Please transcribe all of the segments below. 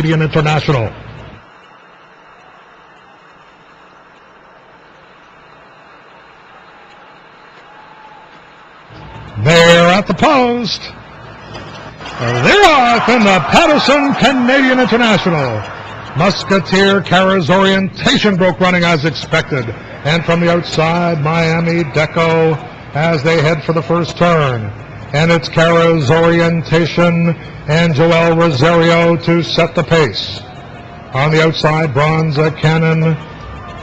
Canadian International. They're at the post. They're off in the Patterson Canadian International. Musketeer Kara's orientation broke running as expected. And from the outside, Miami Deco as they head for the first turn. And it's Kara's orientation and Joel Rosario to set the pace. On the outside, Bronze Cannon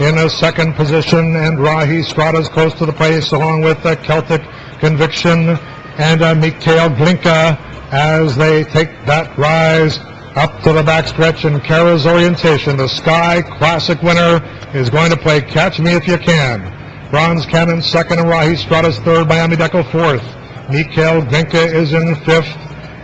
in a second position, and Rahi Strada's close to the pace along with Celtic Conviction and Mikhail Glinka as they take that rise up to the backstretch. And Kara's orientation, the Sky Classic winner, is going to play Catch Me If You Can. Bronze Cannon second, and Rahi Strada's third, Miami Deco fourth. Mikhail Glinka is in fifth,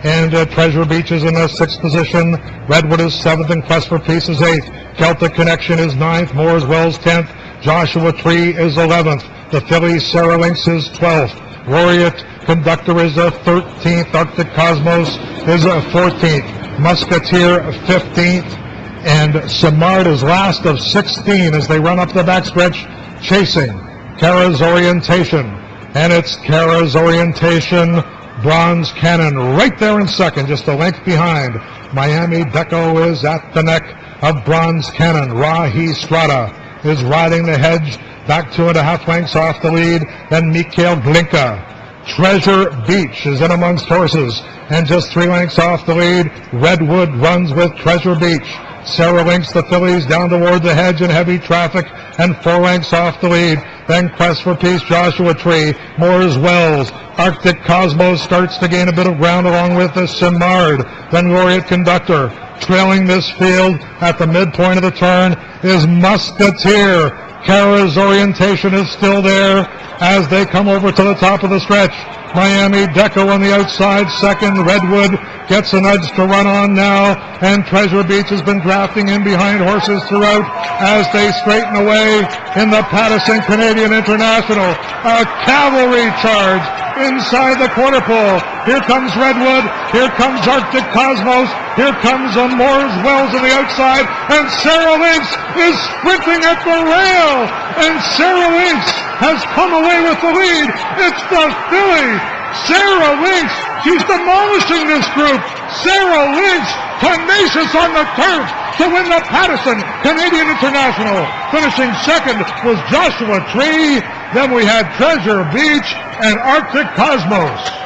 and Treasure Beach is in the sixth position. Redwood is seventh, and Quest for Peace is eighth. Celtic Connection is ninth, Moores Wells 10th, Joshua Tree is 11th. The filly Sarah Lynx is 12th. Laureate Conductor is 13th. Arctic Cosmos is 14th. Musketeer 15th. And Simard is last of 16 as they run up the backstretch, chasing Kara's Orientation. And it's Kara's Orientation, Bronze Cannon right there in second, just a length behind. Miami Deco is at the neck of Bronze Cannon. Rahi Strada is riding the hedge, back 2.5 lengths off the lead. Then Mikhail Glinka. Treasure Beach is in amongst horses, and just 3 lengths off the lead. Redwood runs with Treasure Beach. Sarah Lynx, the fillies, down toward the hedge in heavy traffic, and 4 lengths off the lead. Then Quest for Peace, Joshua Tree, Moores Wells. Arctic Cosmos starts to gain a bit of ground along with the Simard. Then Laureate Conductor. Trailing this field at the midpoint of the turn is Musketeer. Kara's Orientation is still there as they come over to the top of the stretch. Miami Deco on the outside second. Redwood gets a nudge to run on now, and Treasure Beach has been drafting in behind horses throughout as they straighten away in the Patterson Canadian International. A cavalry charge inside the quarter pole. Here comes Redwood. Here comes Arctic Cosmos. Here comes Moores Wells on the outside, and Sarah Lynx is sprinting at the rail, and Sarah Lynx has come away with the lead. It's the filly, Sarah Lynx. She's demolishing this group. Sarah Lynx, tenacious on the turf to win the Patterson Canadian International. Finishing second was Joshua Tree. Then we had Treasure Beach and Arctic Cosmos.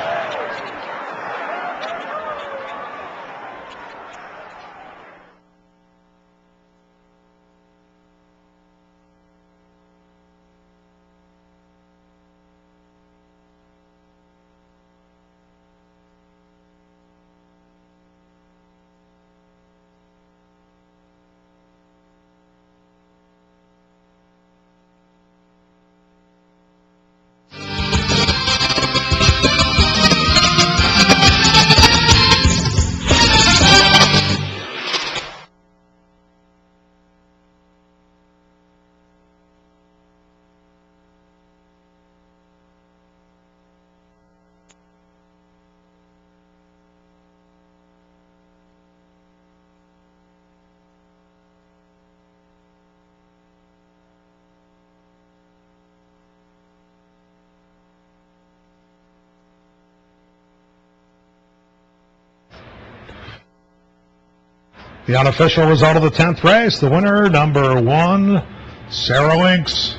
The unofficial result of the 10th race, the winner, number 1, Sarah Lynx.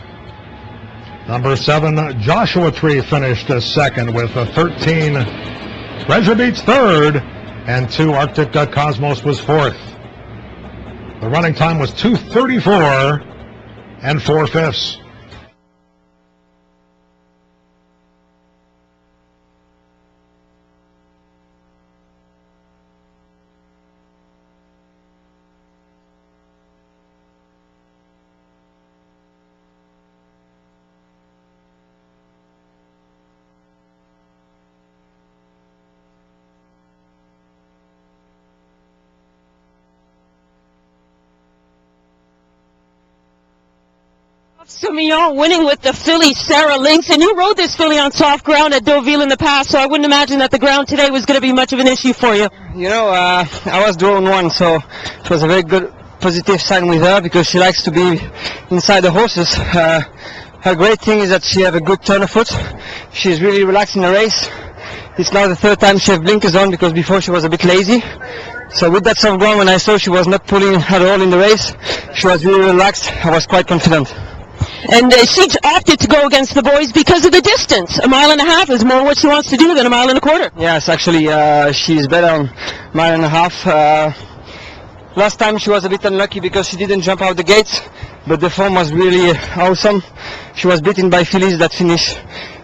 Number 7, Joshua Tree finished as second with a 13. Treasure Beach third, and 2, Arctic Cosmos was fourth. The running time was 2:34 and 4/5. Simeon winning with the filly Sarah Lynx, and you rode this filly on soft ground at Deauville in the past, so I wouldn't imagine that the ground today was going to be much of an issue for you. You know, I was drawn one, so it was a very good positive sign with her because she likes to be inside the horses. Her great thing is that she has a good turn of foot. She's really relaxed in the race. It's now the third time she has blinkers on because before she was a bit lazy. So with that soft ground, when I saw she was not pulling at all in the race, she was really relaxed. I was quite confident. And she opted to go against the boys because of the distance. 1.5 miles is more what she wants to do than 1.25 miles. Yes, actually, she's better on 1.5 miles. Last time she was a bit unlucky because she didn't jump out the gates, but the form was really awesome. She was beaten by fillies that finished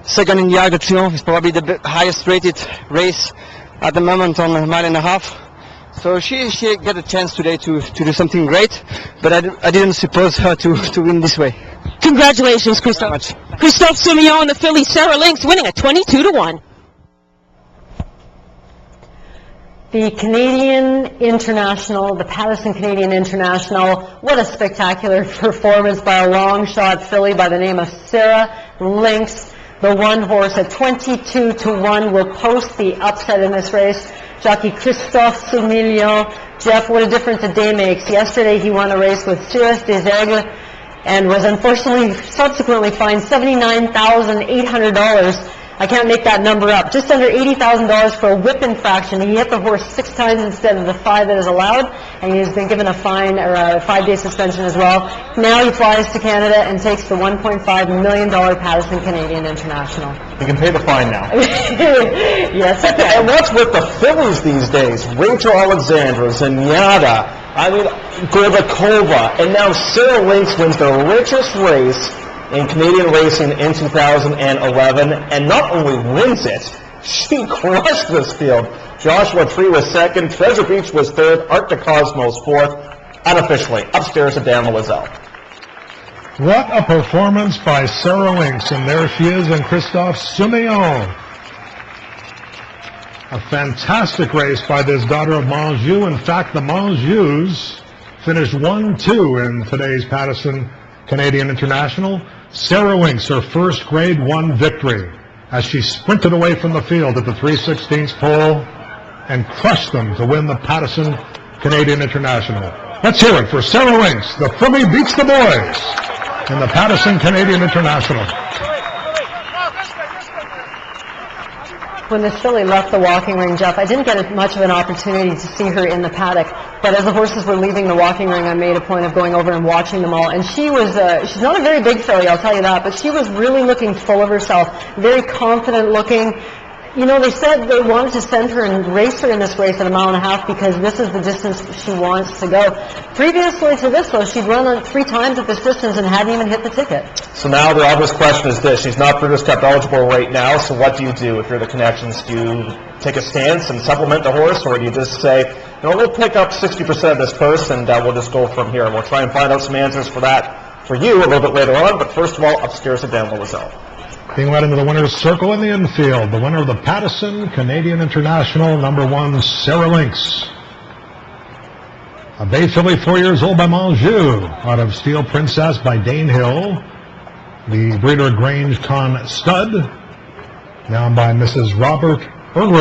second in the Arc de Triomphe. It's probably the highest rated race at the moment on 1.5 miles. So she get a chance today to do something great, but I didn't suppose her to win this way. Congratulations, Christophe. Christophe Simeon, the filly Sarah Lynx, winning at 22-1. The Canadian International, the Patterson Canadian International, what a spectacular performance by a long shot filly by the name of Sarah Lynx. The one horse at 22-1 will post the upset in this race. Jockey Christophe Simeon. Jeff, what a difference a day makes. Yesterday he won a race with Cirrus des Aigles and was unfortunately subsequently fined $79,800. I can't make that number up. Just under $80,000 for a whip infraction. He hit the horse 6 times instead of the 5 that is allowed, and he's been given a fine or a 5-day suspension as well. Now he flies to Canada and takes the $1.5 million Patterson Canadian International. You can pay the fine now. Yes. And what's with the fillies these days? Rachel Alexandra, Zenyatta, Gorbakova, and now Sarah Lynx wins the richest race in Canadian racing in 2011, and not only wins it, she crushed this field. Joshua Tree was second, Treasure Beach was third, Art de Cosmos fourth, unofficially, upstairs at Dan Loisel. What a performance by Sarah Lynx, and there she is in Christophe Simeon. A fantastic race by this daughter of Monjou. In fact, the Monjous finished 1-2 in today's Patterson Canadian International. Sarah Lynx, her first Grade 1 victory, as she sprinted away from the field at the 3/16 pole and crushed them to win the Patterson Canadian International. Let's hear it for Sarah Lynx. The filly beats the boys in the Patterson Canadian International. When this filly left the walking ring, Jeff, I didn't get much of an opportunity to see her in the paddock, but as the horses were leaving the walking ring, I made a point of going over and watching them all, and she was, she's not a very big filly, I'll tell you that, but she was really looking full of herself, very confident looking. You know, they said they wanted to send her and race her in this race at 1.5 miles because this is the distance she wants to go. Previously to this, though, she'd run 3 times at this distance and hadn't even hit the ticket. So now the obvious question is this. She's not Breeders' Cup eligible right now, so what do you do if you're the Connections? Do you take a stance and supplement the horse, or do you just say, you know, we'll pick up 60% of this purse and we'll just go from here? We'll try and find out some answers for that for you a little bit later on, but first of all, upstairs at Dan Loisel. Being led into the winner's circle in the infield, the winner of the Patterson Canadian International, #1, Sarah Lynx. A bay filly, 4 years old by Monjou, out of Steel Princess by Dane Hill. The breeder Grange Con Stud, down by Mrs. Robert Erwin.